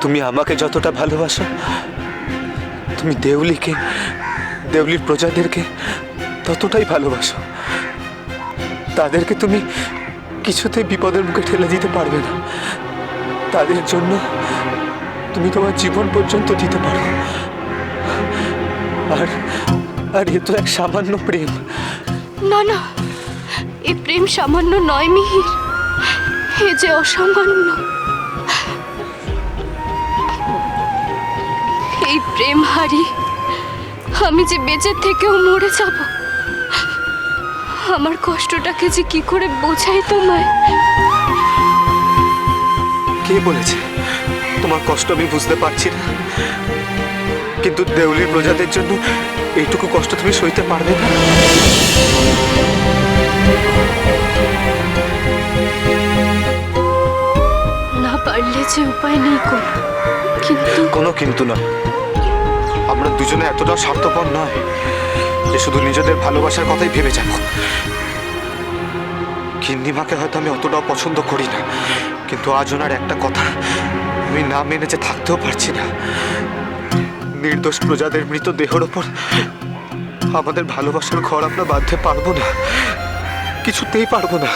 তুমি আমাকে যতটা ভালোবাসো, তুমি দেউলিকে, দেউলির প্রজাদেরকে ততটাই ভালোবাসো। তাদেরকে তুমি কিছুতেই বিপদের মুখে ঠেলে দিতে পারবে না। তাদের জন্য তুমি তোমার জীবন পর্যন্ত দিতে পারো। আর আর এ তো এক সামান্য প্রেম। না না, এই প্রেম সামান্য নয় মিহির, এ যে অসামান্য। এই প্রেম হারিয়ে আমি যে বেঁচে থেকেও মরে যাব। আমার কষ্টটাকে যে কি করে বোঝাই তোমায়। কে বলেছে তোমার কষ্ট আমি বুঝতে পারছি না? কিন্তু দেউলির প্রজাদের জন্য এইটুকু কষ্ট তুমি সইতে পারবে না? না পারলে যে উপায় নেই কোনো। কিন্তু কোনো কিন্তু নয়। আমরা দুজনে এতটা স্বার্থপর নয় যে শুধু নিজেদের ভালোবাসার কথাই ভেবে যাব। গিন্নিমাকে হয়তো আমি অতটাও পছন্দ করি না, কিন্তু আজ ওনার একটা কথা আমি না মেনে যে থাকতেও পারছি না। নির্দোষ প্রজাদের মৃত দেহের ওপর আমাদের ভালোবাসার ঘর আমরা বাঁধতে পারবো না, কিছুতেই পারবো না।